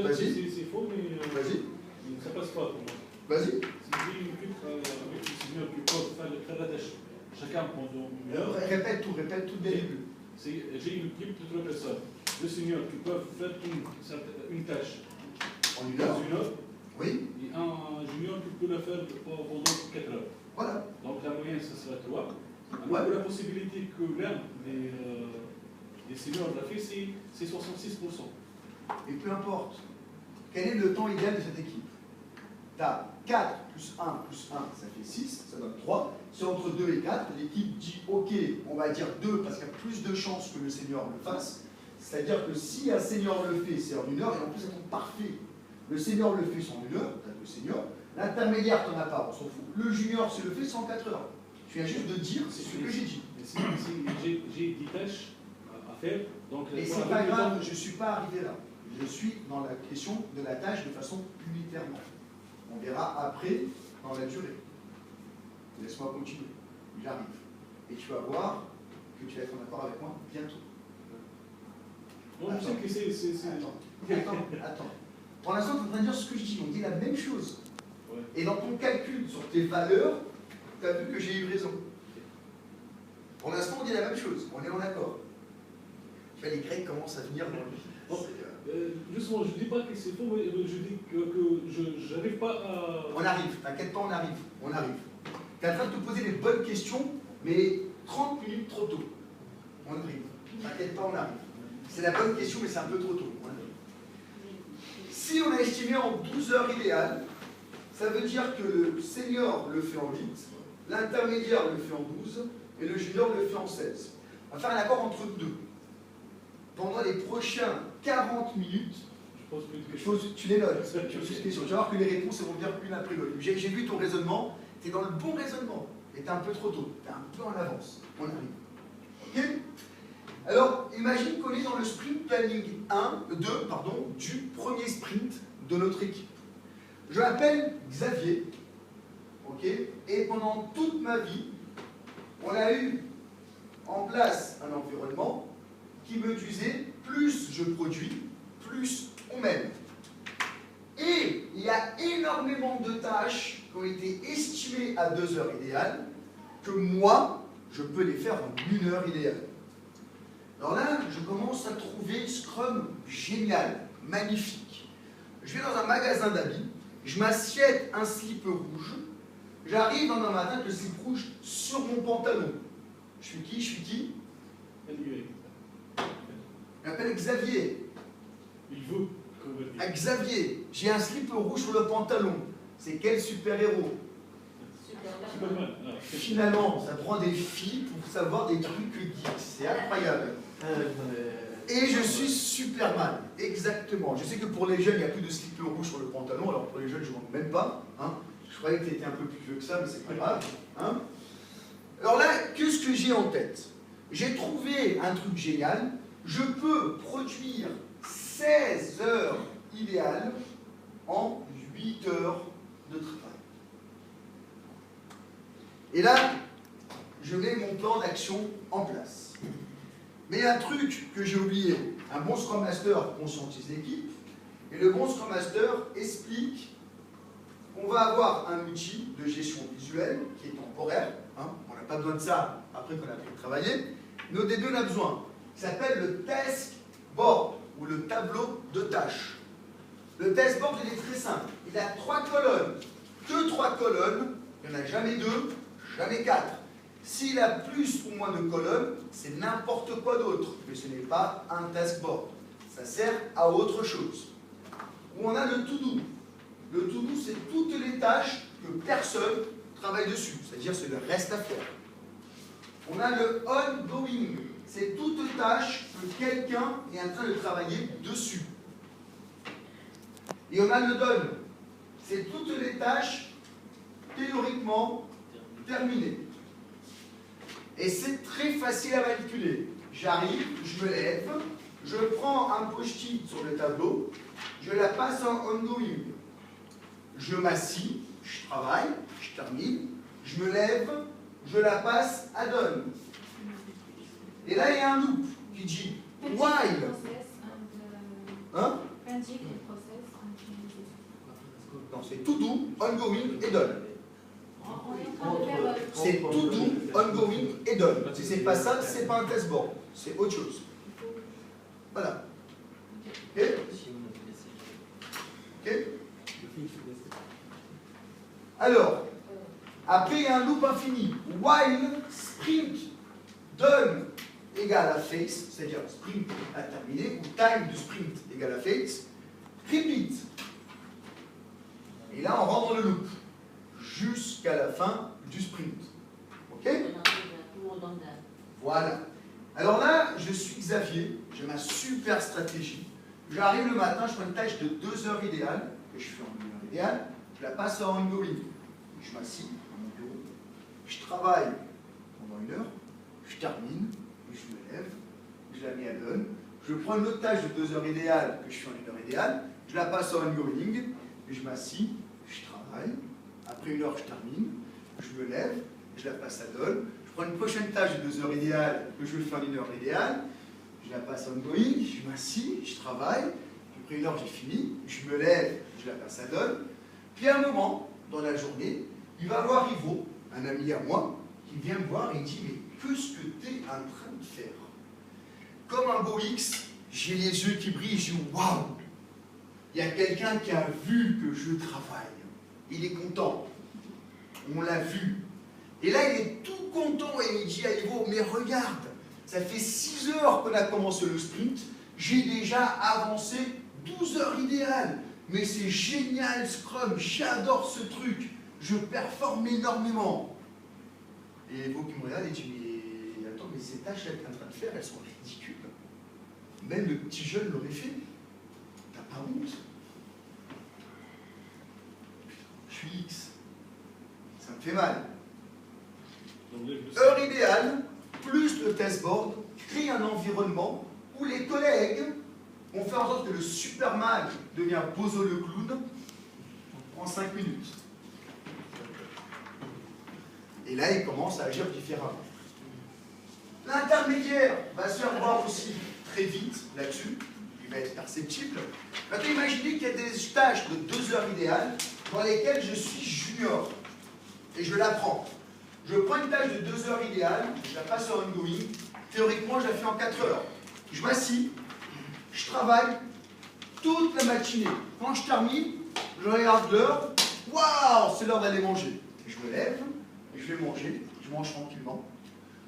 Peut-être que c'est faux, mais ça passe pas pour moi. Vas-y. Si j'ai une équipe avec le senior qui peut faire la tâche, chacun pendant une heure. Répète tout dès le début. J'ai une équipe de 3 personnes. Le senior qui peut faire une tâche en une heure. Oui. Et un junior qui peut le faire pendant 4 heures. Voilà. Donc la moyenne, ça sera 3. Ouais. La possibilité que l'un des seniors l'a fait, c'est 66%. Et peu importe. Quel est le temps idéal de cette équipe? Tu as 4 plus 1 plus 1, ça fait 6, ça donne 3. C'est entre 2 et 4. L'équipe dit OK, on va dire 2 parce qu'il y a plus de chances que le senior le fasse. C'est-à-dire que si un senior le fait, c'est en 1 heure, et en plus, c'est parfait. Le senior le fait, c'est en 1 heure, tu as 2 seniors. L'intermédiaire, tu n'en as pas, on s'en fout. Le junior, se le fait, c'est en 4 heures. Je viens juste de dire, c'est ce que j'ai dit. J'ai 10 tâches à faire. Donc, et c'est pas grave, je ne suis pas arrivé là. Je suis dans la question de la tâche de façon unitairement. On verra après dans la durée. Laisse-moi continuer. J'arrive. Et tu vas voir que tu vas être en accord avec moi bientôt. Donc, je sais que c'est... Attends. Pour l'instant, tu es en train de dire ce que je dis. On dit la même chose. Ouais. Et dans ton calcul sur tes valeurs, tu as vu que j'ai eu raison. Pour l'instant, on dit la même chose. On est en accord. Tu vois, les Grecs commencent à venir dans le... Justement, je ne dis pas que c'est faux, mais je dis que je n'arrive pas à... On arrive, t'inquiète pas, on arrive. Tu es en train de te poser les bonnes questions, mais 30 minutes trop tôt. On arrive. T'inquiète pas, on arrive. C'est la bonne question, mais c'est un peu trop tôt. Si on a estimé en 12 heures idéales, ça veut dire que le senior le fait en 8, l'intermédiaire le fait en 12, et le junior le fait en 16. On va faire un accord entre deux. Pendant les prochains 40 minutes, tu les notes. Tu vas voir que les réponses vont venir une après l'autre. J'ai vu ton raisonnement, tu es dans le bon raisonnement, et tu es un peu trop tôt, tu es un peu en avance. On arrive. Ok? Alors, imagine qu'on est dans le sprint planning 2 du premier sprint de notre équipe. Je m'appelle Xavier, ok? Et pendant toute ma vie, on a eu en place un environnement qui me disait plus je produis, plus on m'aime. Et il y a énormément de tâches qui ont été estimées à 2 heures idéales que moi, je peux les faire en 1 heure idéale. Alors là, je commence à trouver Scrum génial, magnifique. Je vais dans un magasin d'habits, je m'assiette un slip rouge, j'arrive dans un matin avec le slip rouge sur mon pantalon. Je suis qui? Je m'appelle Xavier. Il veut. Xavier, j'ai un slip rouge sur le pantalon. C'est quel super-héros? Superman. Finalement, ça prend des filles pour savoir des trucs geeks. C'est incroyable. Et je suis Superman, exactement. Je sais que pour les jeunes, il n'y a plus de slip rouge sur le pantalon. Alors pour les jeunes, je ne manque même pas. Hein. Je croyais que tu étais un peu plus vieux que ça, mais c'est pas grave. Hein. Alors là, qu'est-ce que j'ai en tête? J'ai trouvé un truc génial. Je peux produire 16 heures idéales en 8 heures de travail. Et là, je mets mon plan d'action en place. Mais un truc que j'ai oublié, un bon Scrum Master conscientise l'équipe, et le bon Scrum Master explique qu'on va avoir un outil de gestion visuelle qui est temporaire, hein, on n'a pas besoin de ça après qu'on a pu travailler, mais au début on a besoin, qui s'appelle le task board, ou le tableau de tâches. Le task board, il est très simple, il a 3 colonnes, 2-3 colonnes, il n'y en a jamais 2, jamais 4. S'il a plus ou moins de colonnes, c'est n'importe quoi d'autre, mais ce n'est pas un task board. Ça sert à autre chose. Où on a le to-do. Le to-do, c'est toutes les tâches que personne travaille dessus, c'est-à-dire c'est le reste à faire. On a le ongoing, c'est toutes tâches que quelqu'un est en train de travailler dessus. Et on a le done, c'est toutes les tâches théoriquement terminées. Et c'est très facile à manipuler. J'arrive, je me lève, je prends un post-it sur le tableau, je la passe en ongoing. Je m'assis, je travaille, je termine, je me lève, je la passe à done. Et là, il y a un loop qui dit while. Hein? Non, c'est to do, ongoing et done. C'est to do, ongoing et done. Si c'est pas ça, c'est pas un test board. C'est autre chose. Voilà. Ok? Ok? Alors, après il y a un loop infini. While sprint done égale à face, c'est-à-dire sprint à terminer, ou time de sprint égale à face, repeat. Et là, on rentre dans le loop jusqu'à la fin du sprint. Ok? Voilà. Alors là, je suis Xavier, j'ai ma super stratégie. J'arrive le matin, je prends une tâche de 2 heures idéale, que je fais en 1 heure idéale, je la passe en ongoing. Je m'assieds dans mon bureau, je travaille pendant 1 heure, je termine, je me lève, je la mets à done, je prends une autre tâche de 2 heures idéale, que je fais en 1 heure idéale, je la passe en ongoing, et je m'assieds, je travaille, après 1 heure je termine, je me lève, je la passe à done, je prends une prochaine tâche de 2 heures idéale, que je fais en 1 heure idéale, je la passe en ongoing, je m'assieds, je travaille, après 1 heure j'ai fini, je me lève, je la passe à done, puis à un moment, dans la journée, il va voir Ivo, un ami à moi, qui vient me voir et il dit « Mais qu'est-ce que tu es en train de faire ?» Comme un beau X, j'ai les yeux qui brillent, je dis « Waouh ! Il y a quelqu'un qui a vu que je travaille. Il est content. On l'a vu. » Et là, il est tout content et il dit à Ivo « Mais regarde, ça fait 6 heures qu'on a commencé le sprint, j'ai déjà avancé 12 heures idéales. Mais c'est génial Scrum, j'adore ce truc, je performe énormément. » Et Ivo qui me regarde et dit « Mais attends, mais ces tâches qu'elle est en train de faire, elles sont ridicules. Même le petit jeune l'aurait fait. T'as pas honte? Je suis X. Ça me fait mal. » Heure idéale, plus le test board, crée un environnement où les collègues vont faire en sorte que le Superman devient Bozo le clown en 5 minutes. Et là, il commence à agir différemment. L'intermédiaire va se faire voir aussi très vite là-dessus. Il va être perceptible. Maintenant, imaginez qu'il y a des tâches de 2 heures idéales dans lesquelles je suis junior. Et je l'apprends. Je prends une tâche de 2 heures idéale, je la passe en ongoing. Théoriquement, je la fais en 4 heures. Je m'assis, je travaille toute la matinée. Quand je termine, je regarde l'heure. Waouh, c'est l'heure d'aller manger. Je me lève, je vais manger, je mange tranquillement.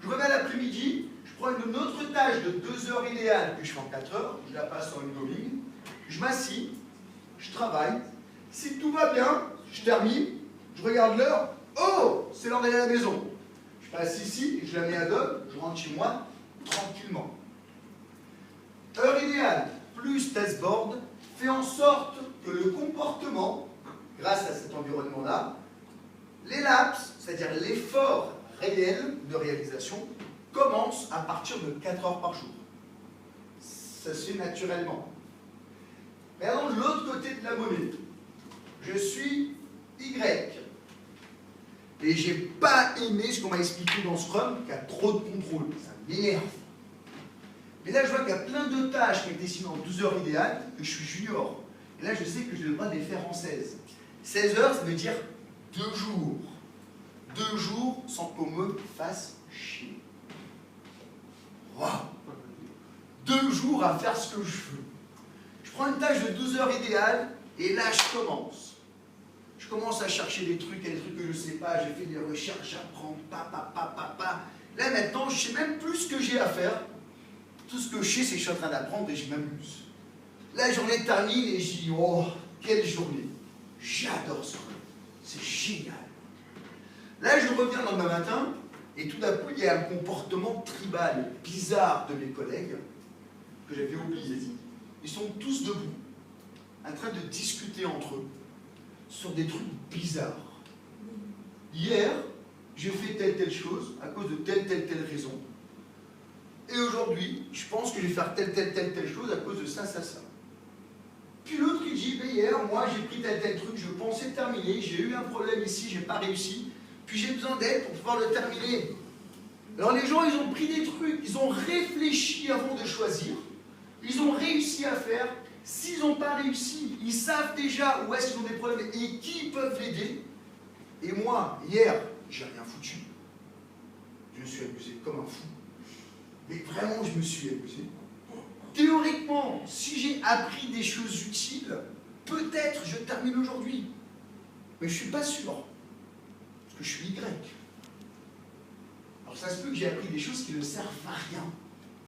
Je reviens l'après-midi, je prends une autre tâche de 2 heures idéale que je fais en 4 heures, je la passe en ongoing. Je m'assis, je travaille. Si tout va bien, je termine, je regarde l'heure. Oh, c'est l'heure d'aller à la maison. Je passe ici, je la mets à done, je rentre chez moi tranquillement. Heure idéale plus test board fait en sorte que le comportement, grâce à cet environnement-là, les laps, c'est-à-dire l'effort réel de réalisation, commence à partir de 4 heures par jour. Ça se fait naturellement. Mais alors, de l'autre côté de la monnaie, je suis Y. Et j'ai pas aimé ce qu'on m'a expliqué dans Scrum, qu'il y a trop de contrôle. Ça m'énerve. Mais là, je vois qu'il y a plein de tâches qui sont dessinées en 12 heures idéales, que je suis junior. Et là, je sais que j'ai le droit de les faire en 16. 16 heures, ça veut dire 2 jours. 2 jours sans qu'on me fasse chier. Waouh! 2 jours à faire ce que je veux. Je prends une tâche de 12 heures idéales, et là, je commence. Je commence à chercher des trucs, il y a des trucs que je ne sais pas, j'ai fait des recherches, j'apprends, pa. Là, maintenant, je ne sais même plus ce que j'ai à faire. Tout ce que je sais, c'est que je suis en train d'apprendre et je m'amuse. La journée termine et je dis, oh, quelle journée. J'adore ce truc. C'est génial. Là, je reviens le lendemain matin et tout d'un coup, il y a un comportement tribal, bizarre de mes collègues que j'avais oublié. Ils sont tous debout, en train de discuter entre eux sur des trucs bizarres. Hier, j'ai fait telle chose à cause de telle raison. Et aujourd'hui, je pense que je vais faire telle chose à cause de ça. Puis l'autre, il dit, mais hier, moi, j'ai pris tel truc, je pensais terminer, j'ai eu un problème ici, j'ai pas réussi, puis j'ai besoin d'aide pour pouvoir le terminer. Alors les gens, ils ont pris des trucs, ils ont réfléchi avant de choisir, ils ont réussi à faire S'ils n'ont pas réussi, ils savent déjà où est-ce qu'ils ont des problèmes et qui peuvent l'aider. Et moi, hier, j'ai rien foutu. Je me suis amusé comme un fou. Mais vraiment, je me suis amusé. Théoriquement, si j'ai appris des choses utiles, peut-être je termine aujourd'hui. Mais je ne suis pas sûr. Parce que je suis Y. Alors ça se peut que j'ai appris des choses qui ne servent à rien.